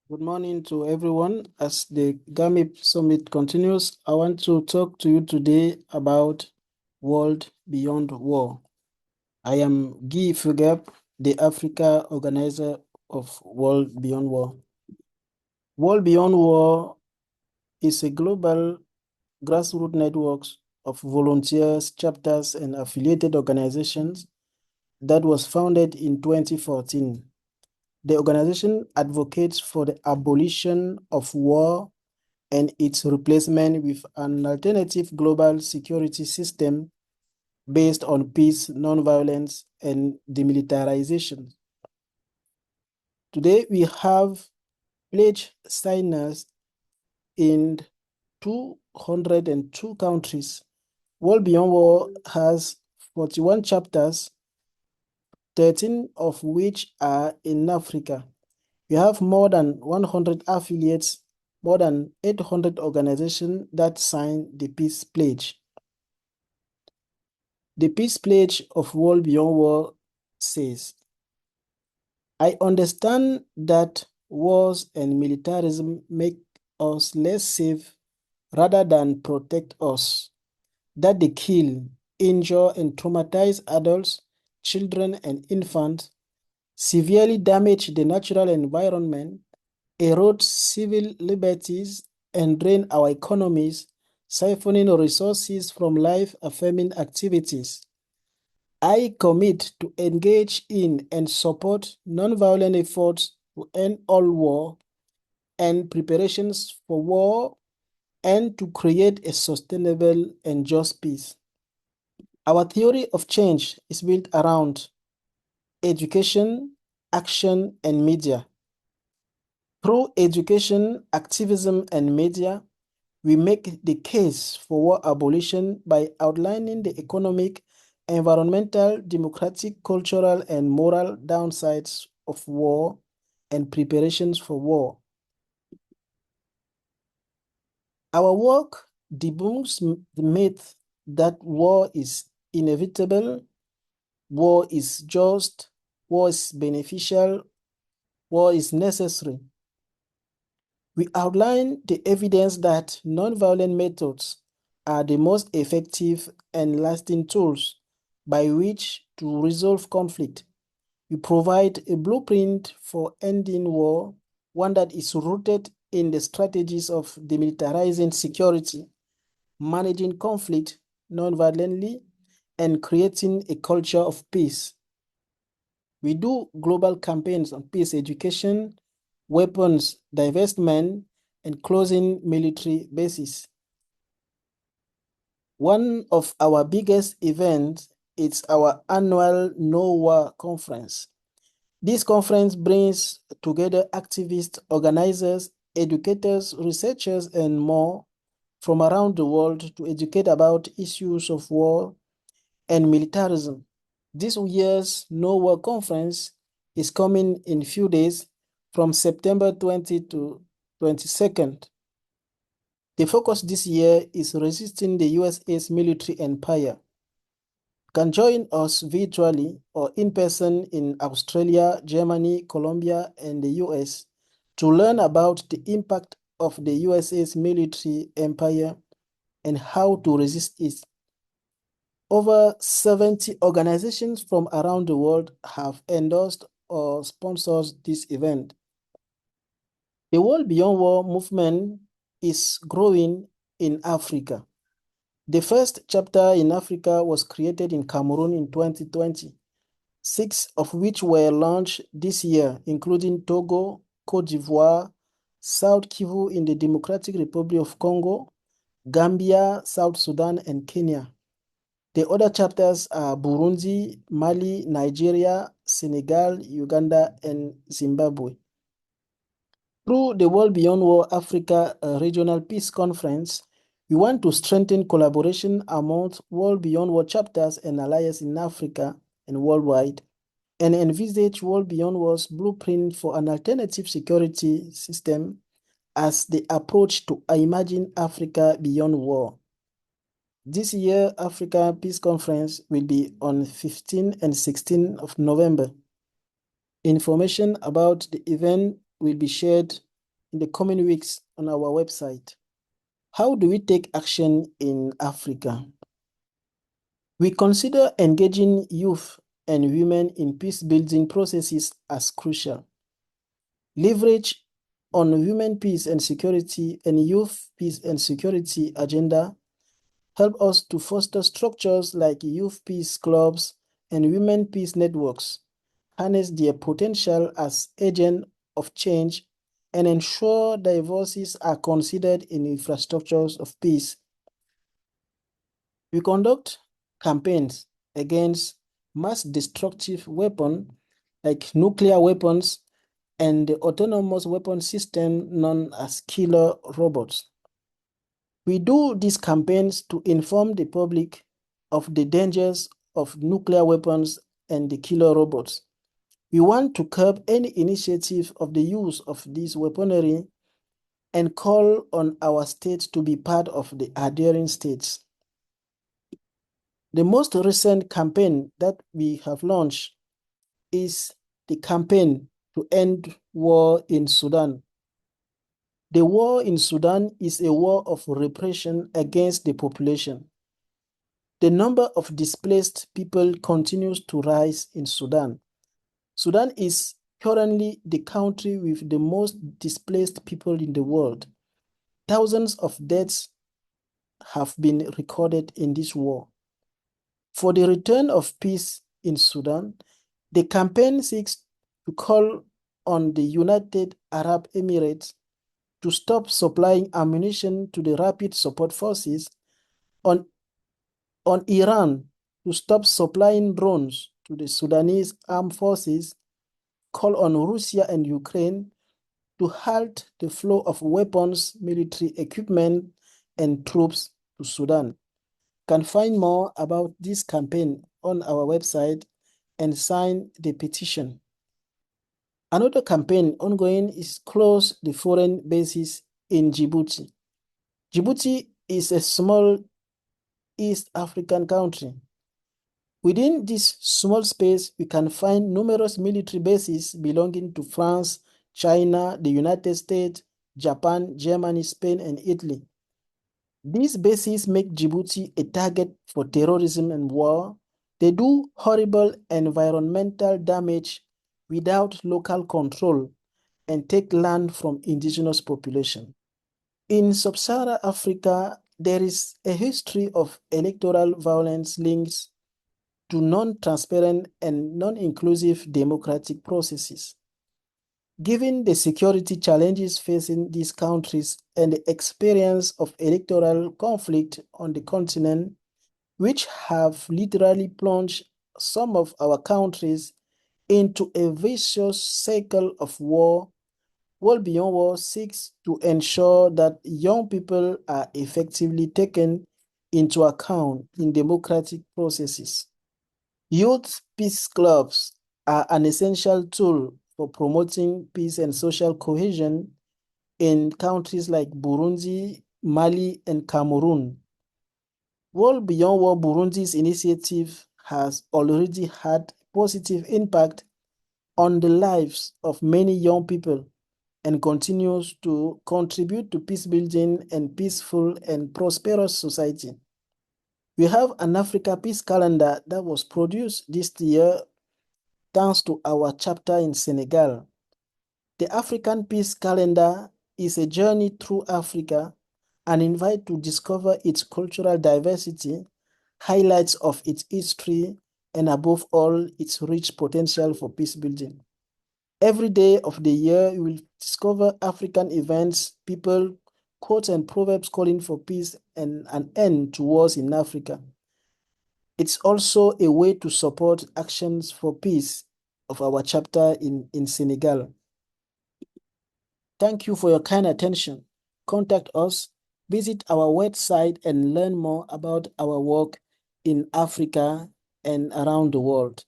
Good morning to everyone. As the GAMIP Summit continues, I want to talk to you today about World Beyond War. I am Guy Feugap, the Africa organizer of World Beyond War. World Beyond War is a global grassroots network of volunteers, chapters, and affiliated organizations that was founded in 2014. The organization advocates for the abolition of war and its replacement with an alternative global security system based on peace, nonviolence, and demilitarization. Today, we have pledge signers in 202 countries. World Beyond War has 41 chapters, 13 of which are in Africa. We have more than 100 affiliates, more than 800 organizations that sign the Peace Pledge. The Peace Pledge of World Beyond War says, I understand that wars and militarism make us less safe rather than protect us, that they kill, injure, and traumatize adults, children, and infants, severely damage the natural environment, erode civil liberties, and drain our economies, siphoning resources from life-affirming activities. I commit to engage in and support nonviolent efforts to end all war and preparations for war and to create a sustainable and just peace. Our theory of change is built around education, action, and media. Through education, activism, and media, we make the case for war abolition by outlining the economic, environmental, democratic, cultural, and moral downsides of war and preparations for war. Our work debunks the myth that war is inevitable, war is just, war is beneficial, war is necessary. We outline the evidence that nonviolent methods are the most effective and lasting tools by which to resolve conflict. We provide a blueprint for ending war, one that is rooted in the strategies of demilitarizing security, managing conflict nonviolently, and creating a culture of peace. We do global campaigns on peace education, weapons divestment, and closing military bases. One of our biggest events is our annual No War Conference. This conference brings together activists, organizers, educators, researchers, and more from around the world to educate about issues of war and militarism. This year's No War Conference is coming in a few days from September 20 to 22nd. The focus this year is resisting the USA's military empire. You can join us virtually or in person in Australia, Germany, Colombia, and the US to learn about the impact of the USA's military empire and how to resist it. Over 70 organizations from around the world have endorsed or sponsored this event. The World Beyond War movement is growing in Africa. The first chapter in Africa was created in Cameroon in 2020, 6 of which were launched this year, including Togo, Cote d'Ivoire, South Kivu in the Democratic Republic of Congo, Gambia, South Sudan, and Kenya. The other chapters are Burundi, Mali, Nigeria, Senegal, Uganda, and Zimbabwe. Through the World Beyond War Africa Regional Peace Conference, we want to strengthen collaboration amongst World Beyond War chapters and alliances in Africa and worldwide, and envisage World Beyond War's blueprint for an alternative security system as the approach to imagine Africa beyond war. This year, Africa Peace Conference will be on 15 and 16 of November. Information about the event will be shared in the coming weeks on our website. How do we take action in Africa? We consider engaging youth and women in peace-building processes as crucial. Leverage on women peace and security and youth peace and security agenda help us to foster structures like youth peace clubs and women peace networks, harness their potential as agents of change, and ensure their voices are considered in infrastructures of peace. We conduct campaigns against mass destructive weapons like nuclear weapons and the autonomous weapon system known as killer robots. We do these campaigns to inform the public of the dangers of nuclear weapons and the killer robots. We want to curb any initiative of the use of this weaponry and call on our states to be part of the adhering states. The most recent campaign that we have launched is the campaign to end war in Sudan. The war in Sudan is a war of repression against the population. The number of displaced people continues to rise in Sudan. Sudan is currently the country with the most displaced people in the world. Thousands of deaths have been recorded in this war. For the return of peace in Sudan, the campaign seeks to call on the United Arab Emirates to stop supplying ammunition to the Rapid Support Forces, on Iran to stop supplying drones to the Sudanese armed forces, call on Russia and Ukraine to halt the flow of weapons, military equipment, and troops to Sudan. You can find more about this campaign on our website and sign the petition. Another campaign ongoing is Close the Foreign Bases in Djibouti. Djibouti is a small East African country. Within this small space, we can find numerous military bases belonging to France, China, the United States, Japan, Germany, Spain, and Italy. These bases make Djibouti a target for terrorism and war. They do horrible environmental damage without local control and take land from indigenous population. In sub-Saharan Africa, there is a history of electoral violence linked to non-transparent and non-inclusive democratic processes. Given the security challenges facing these countries and the experience of electoral conflict on the continent, which have literally plunged some of our countries into a vicious cycle of war, World Beyond War seeks to ensure that young people are effectively taken into account in democratic processes. Youth peace clubs are an essential tool for promoting peace and social cohesion in countries like Burundi, Mali, and Cameroon. World Beyond War Burundi's initiative has already had positive impact on the lives of many young people and continues to contribute to peace building and peaceful and prosperous society. We have an Africa Peace Calendar that was produced this year thanks to our chapter in Senegal. The African Peace Calendar is a journey through Africa, an invite to discover its cultural diversity, highlights of its history, and above all, its rich potential for peace building. Every day of the year, you will discover African events, people, quotes, and proverbs calling for peace and an end to wars in Africa. It's also a way to support actions for peace of our chapter in Senegal. Thank you for your kind attention. Contact us, visit our website, and learn more about our work in Africa and around the world.